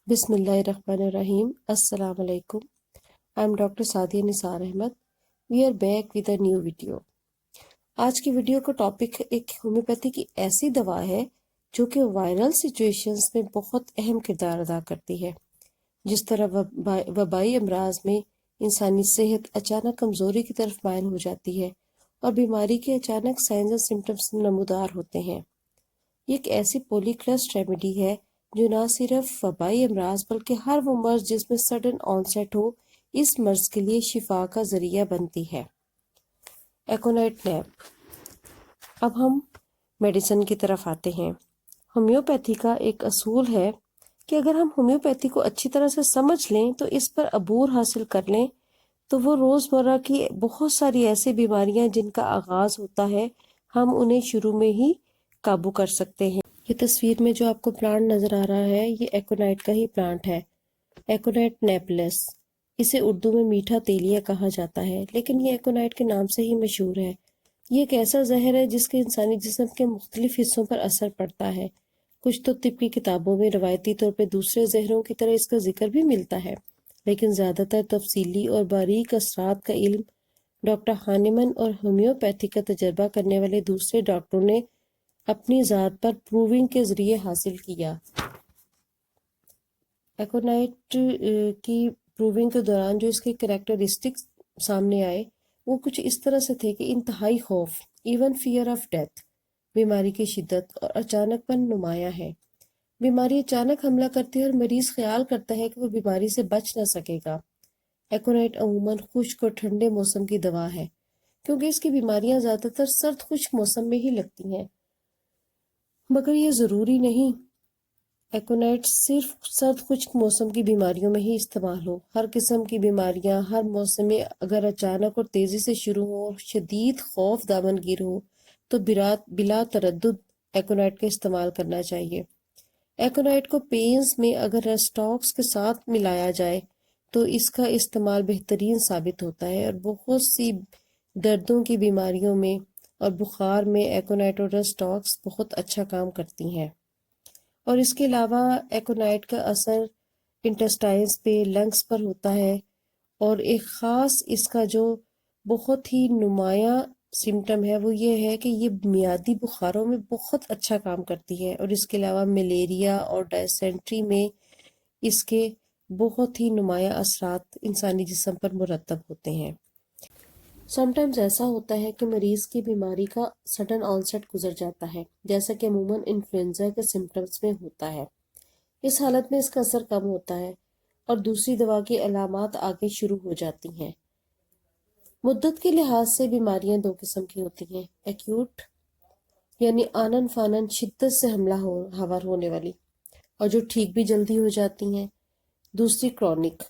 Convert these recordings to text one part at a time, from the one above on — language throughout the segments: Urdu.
بسم اللہ الرحمن الرحیم. السلام علیکم. I am doctor Sadia Nisar Ahmed. We are back with a new video. آج کی ویڈیو کا ٹاپک ایک ہومیوپیتھی کی ایسی دوا ہے جو کہ وائرل سچویشنز میں بہت اہم کردار ادا کرتی ہے. جس طرح وبائی امراض میں انسانی صحت اچانک کمزوری کی طرف مائل ہو جاتی ہے اور بیماری کے اچانک سائنز اور سمٹمز نمودار ہوتے ہیں. یہ ایک ایسی پولی کلسٹ ریمیڈی ہے جو نہ صرف وبائی امراض بلکہ ہر وہ مرض جس میں سڈن آنسیٹ ہو اس مرض کے لیے شفا کا ذریعہ بنتی ہے. ایکونائٹ نیپ. اب ہم میڈیسن کی طرف آتے ہیں. ہومیوپیتھی کا ایک اصول ہے کہ اگر ہم ہومیوپیتھی کو اچھی طرح سے سمجھ لیں تو اس پر عبور حاصل کر لیں تو وہ روزمرہ کی بہت ساری ایسی بیماریاں جن کا آغاز ہوتا ہے ہم انہیں شروع میں ہی قابو کر سکتے ہیں. یہ تصویر میں جو آپ کو پلانٹ نظر آ رہا ہے یہ ایکونائٹ کا ہی پلانٹ ہے. ایکونائٹ نیپلس. اسے اردو میں میٹھا تیلیا کہا جاتا ہے لیکن یہ ایکونائٹ کے نام سے ہی مشہور ہے. یہ ایک ایسا زہر ہے جس کے انسانی جسم کے مختلف حصوں پر اثر پڑتا ہے. کچھ تو طب کی کتابوں میں روایتی طور پہ دوسرے زہروں کی طرح اس کا ذکر بھی ملتا ہے لیکن زیادہ تر تفصیلی اور باریک اثرات کا علم ڈاکٹر ہانیمن اور ہومیوپیتھی کا تجربہ کرنے والے دوسرے ڈاکٹروں نے اپنی ذات پر پروونگ کے ذریعے حاصل کیا. ایکونائٹ کی پروونگ کے دوران جو اس کے کریکٹرسٹکس سامنے آئے وہ کچھ اس طرح سے تھے کہ انتہائی خوف، ایون فیئر آف ڈیتھ، بیماری کی شدت اور اچانک پن نمایاں ہے. بیماری اچانک حملہ کرتی ہے اور مریض خیال کرتا ہے کہ وہ بیماری سے بچ نہ سکے گا. ایکونائٹ عموماً خشک اور ٹھنڈے موسم کی دوا ہے کیونکہ اس کی بیماریاں زیادہ تر سرد خشک موسم میں ہی لگتی ہیں، مگر یہ ضروری نہیں ایکونائٹ صرف سرد خشک موسم کی بیماریوں میں ہی استعمال ہو. ہر قسم کی بیماریاں ہر موسم میں اگر اچانک اور تیزی سے شروع ہو اور شدید خوف دامنگیر ہو تو بلا تردد ایکونائٹ کا استعمال کرنا چاہیے. ایکونائٹ کو پینز میں اگر ریسٹاکس کے ساتھ ملایا جائے تو اس کا استعمال بہترین ثابت ہوتا ہے اور بہت سی دردوں کی بیماریوں میں اور بخار میں ایکونائٹ اور ریسٹاکس بہت اچھا کام کرتی ہیں. اور اس کے علاوہ ایکونائٹ کا اثر انٹسٹائنز پہ، لنگس پر ہوتا ہے اور ایک خاص اس کا جو بہت ہی نمایاں سمٹم ہے وہ یہ ہے کہ یہ میادی بخاروں میں بہت اچھا کام کرتی ہے اور اس کے علاوہ ملیریا اور ڈائسینٹری میں اس کے بہت ہی نمایاں اثرات انسانی جسم پر مرتب ہوتے ہیں. سم ٹائمز ایسا ہوتا ہے کہ مریض کی بیماری کا سڈن آنسیٹ گزر جاتا ہے جیسا کہ عموماً انفلوئنزا کے سمٹمز میں ہوتا ہے. اس حالت میں اس کا اثر کم ہوتا ہے اور دوسری دوا کی علامات آگے شروع ہو جاتی ہیں. مدت کے لحاظ سے بیماریاں دو قسم کی ہوتی ہیں: ایکیوٹ یعنی آنن فانن شدت سے حملہ آور ہونے والی اور جو ٹھیک بھی جلدی ہو جاتی ہیں. دوسری کرونک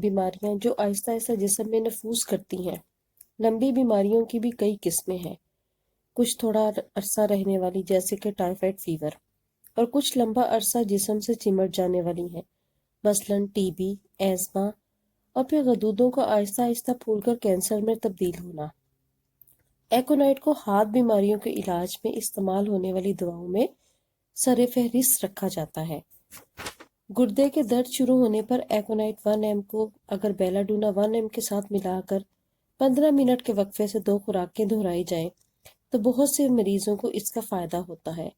بیماریاں جو آہستہ آہستہ جسم میں نفوذ کرتی ہیں. لمبی بیماریوں کی بھی کئی قسمیں ہیں، کچھ تھوڑا عرصہ رہنے والی جیسے کہ ٹائیفائڈ فیور اور کچھ لمبا عرصہ جسم سے چمٹ جانے والی ہیں، مثلاً ٹی بی، ایزما اور پھر غدودوں کا آہستہ آہستہ پھول کر کینسر میں تبدیل ہونا. ایکونائٹ کو ہاتھ بیماریوں کے علاج میں استعمال ہونے والی دواؤں میں سر فہرست رکھا جاتا ہے. گردے کے درد شروع ہونے پر ایکونائٹ 1 کو اگر بیلاڈونا 1 کے ساتھ ملا کر 15 منٹ کے وقفے سے 2 خوراکیں دہرائی جائیں تو بہت سے مریضوں کو اس کا فائدہ ہوتا ہے.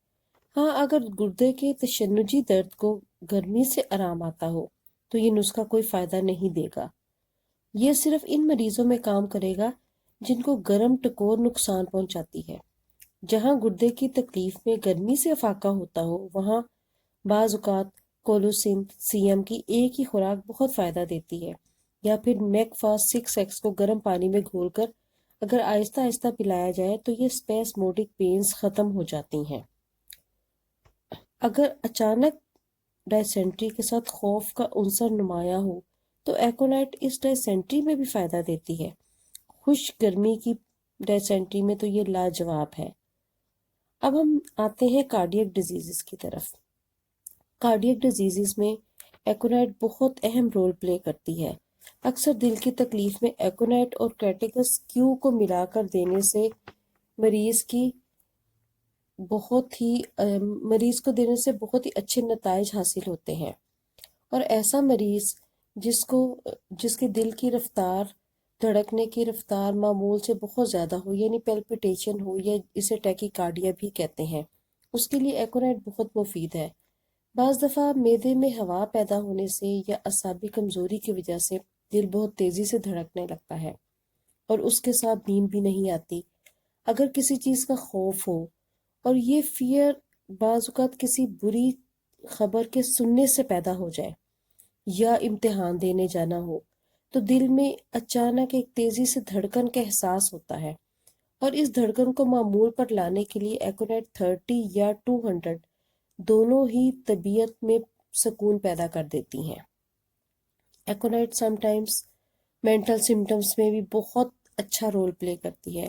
ہاں، اگر گردے کے تشنجی درد کو گرمی سے آرام آتا ہو تو یہ نسخہ کوئی فائدہ نہیں دے گا. یہ صرف ان مریضوں میں کام کرے گا جن کو گرم ٹکور نقصان پہنچاتی ہے. جہاں گردے کی تکلیف میں گرمی سے افاقہ ہوتا ہو وہاں بعض اوقات کولوسین CM کی ایک ہی خوراک بہت فائدہ دیتی ہے، یا پھر میک فاسٹ 6X کو گرم پانی میں گھول کر اگر آہستہ آہستہ پلایا جائے تو یہ اسپیسموڈک پینز ختم ہو جاتی ہیں. اگر اچانک ڈائسینٹری کے ساتھ خوف کا عنصر نمایاں ہو تو ایکونائٹ اس ڈائسینٹری میں بھی فائدہ دیتی ہے. خشک گرمی کی ڈائسینٹری میں تو یہ لاجواب ہے. اب ہم آتے ہیں کارڈیک ڈیزیزز کی طرف. کارڈیک ڈیزیزز میں ایکونائٹ بہت اہم رول پلے کرتی ہے. اکثر دل کی تکلیف میں ایکونائٹ اور کریٹیکس کیو کو ملا کر دینے سے مریض کی بہت ہی مریض کو دینے سے بہت ہی اچھے نتائج حاصل ہوتے ہیں، اور ایسا مریض جس کے دل کی رفتار، دھڑکنے کی رفتار معمول سے بہت زیادہ ہو، یعنی پیلپیٹیشن ہو، یا اسے ٹیکی کارڈیا بھی کہتے ہیں، اس کے لیے ایکونائٹ بہت مفید ہے۔ بعض دفعہ معدے میں ہوا پیدا ہونے سے یا اعصابی کمزوری کی وجہ سے دل بہت تیزی سے دھڑکنے لگتا ہے، اور اس کے ساتھ نیند بھی نہیں آتی۔ اگر کسی چیز کا خوف ہو، اور یہ فیئر بعض اوقات کسی بری خبر کے سننے سے پیدا ہو جائے، یا امتحان دینے جانا ہو، تو دل میں اچانک ایک تیزی سے دھڑکن کا احساس ہوتا ہے، اور اس دھڑکن کو معمول پر لانے کے لیے ایکونائٹ 30 یا 200 دونوں ہی طبیعت میں سکون پیدا کر دیتی ہیں۔ ایکونائٹ سم ٹائمز مینٹل سمٹمز میں بھی بہت اچھا رول پلے کرتی ہے۔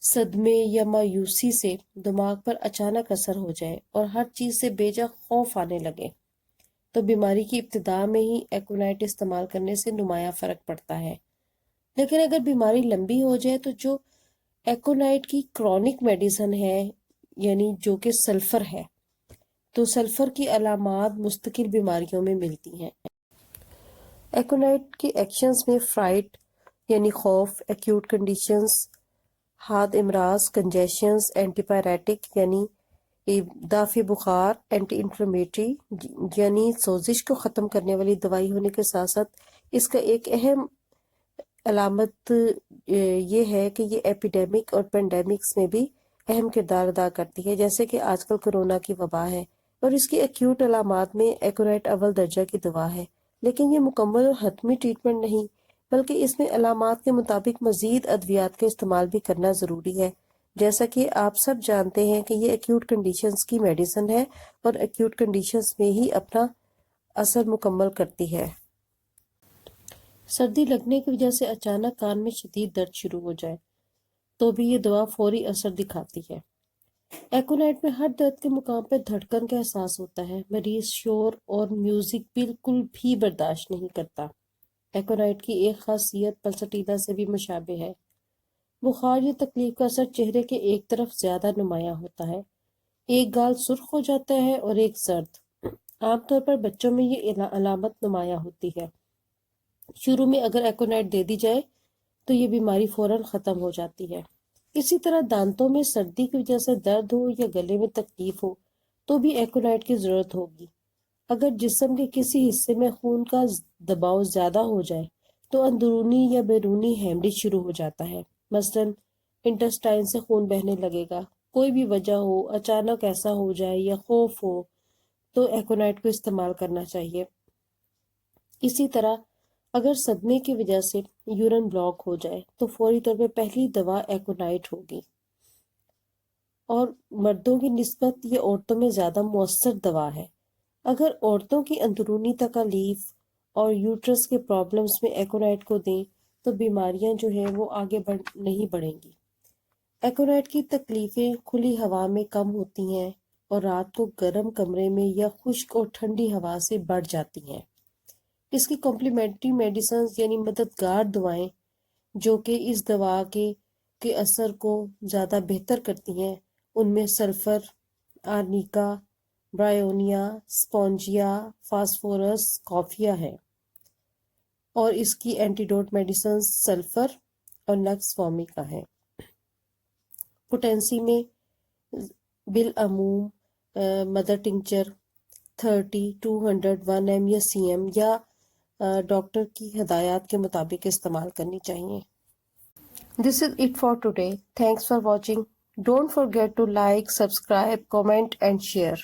صدمے یا مایوسی سے دماغ پر اچانک اثر ہو جائے اور ہر چیز سے بے جا خوف آنے لگے، تو بیماری کی ابتدا میں ہی ایکونائٹ استعمال کرنے سے نمایاں فرق پڑتا ہے۔ لیکن اگر بیماری لمبی ہو جائے تو جو ایکونائٹ کی کرونک میڈیسن ہے، یعنی جو کہ سلفر ہے، تو سلفر کی علامات مستقل بیماریوں میں ملتی ہیں۔ ایکونائٹ کے ایکشنز میں فرائٹ یعنی خوف، ایکیوٹ کنڈیشنز، حاد امراض، کنجیشنز، اینٹی پیریٹک یعنی دافع بخار، اینٹی انفلیمیٹری یعنی سوزش کو ختم کرنے والی دوائی ہونے کے ساتھ ساتھ اس کا ایک اہم علامت یہ ہے کہ یہ ایپیڈیمک اور پینڈیمکس میں بھی اہم کردار ادا کرتی ہے، جیسے کہ آج کل کرونا کی وبا ہے، اور اس کی ایکیوٹ علامات میں ایکونائٹ اول درجہ کی دوا ہے، لیکن یہ مکمل اور حتمی ٹریٹمنٹ نہیں، بلکہ اس میں علامات کے مطابق مزید ادویات کا استعمال بھی کرنا ضروری ہے۔ جیسا کہ آپ سب جانتے ہیں کہ یہ ایکیوٹ کنڈیشنز کی میڈیسن ہے، اور ایکیوٹ کنڈیشنز میں ہی اپنا اثر مکمل کرتی ہے۔ سردی لگنے کی وجہ سے اچانک کان میں شدید درد شروع ہو جائے تو بھی یہ دوا فوری اثر دکھاتی ہے۔ ایکونائٹ میں ہر درد کے مقام پہ دھڑکن کا احساس ہوتا ہے۔ مریض شور اور میوزک بالکل بھی برداشت نہیں کرتا۔ ایکونائٹ کی ایک خاصیت پلسٹینا سے بھی مشابہ ہے۔ بخار یا تکلیف کا اثر چہرے کے ایک طرف زیادہ نمایاں ہوتا ہے، ایک گال سرخ ہو جاتا ہے اور ایک زرد۔ عام طور پر بچوں میں یہ علامت نمایاں ہوتی ہے۔ شروع میں اگر ایکونائٹ دے دی جائے تو یہ بیماری فوراً ختم ہو جاتی ہے۔ اسی طرح دانتوں میں سردی کی وجہ سے درد ہو یا گلے میں تکلیف ہو تو بھی ایکونائٹ کی ضرورت ہوگی۔ اگر جسم کے کسی حصے میں خون کا دباؤ زیادہ ہو جائے تو اندرونی یا بیرونی ہیمریج شروع ہو جاتا ہے، مثلاً انٹسٹائن سے خون بہنے لگے گا۔ کوئی بھی وجہ ہو، اچانک ایسا ہو جائے یا خوف ہو، تو ایکونائٹ کو استعمال کرنا چاہیے۔ اسی طرح اگر صدمے کی وجہ سے یورین بلاک ہو جائے تو فوری طور پہ پہلی دوا ایکونائٹ ہوگی، اور مردوں کی نسبت یہ عورتوں میں زیادہ مؤثر دوا ہے۔ اگر عورتوں کی اندرونی تکالیف اور یوٹرس کے پرابلمز میں ایکونائٹ کو دیں تو بیماریاں جو ہیں وہ آگے نہیں بڑھیں گی۔ ایکونائٹ کی تکلیفیں کھلی ہوا میں کم ہوتی ہیں اور رات کو گرم کمرے میں یا خشک اور ٹھنڈی ہوا سے بڑھ جاتی ہیں۔ اس کی کمپلیمنٹری میڈیسنز یعنی مددگار دوائیں جو کہ اس دوا کے اثر کو زیادہ بہتر کرتی ہیں، ان میں سلفر، آرنیکا، برائیونیا، سپونجیا، فاسفورس، کافیا ہے، اور اس کی اینٹیڈوٹ میڈیسنز سلفر اور نکس فومیکا ہے۔ پوٹینسی میں بالعموم مدر ٹنکچر 30، 200، 1 m یا cm یا ڈاکٹر کی ہدایات کے مطابق استعمال کرنی چاہیے۔ This is it for today. Thanks for watching. Don't forget to like, subscribe, comment and share.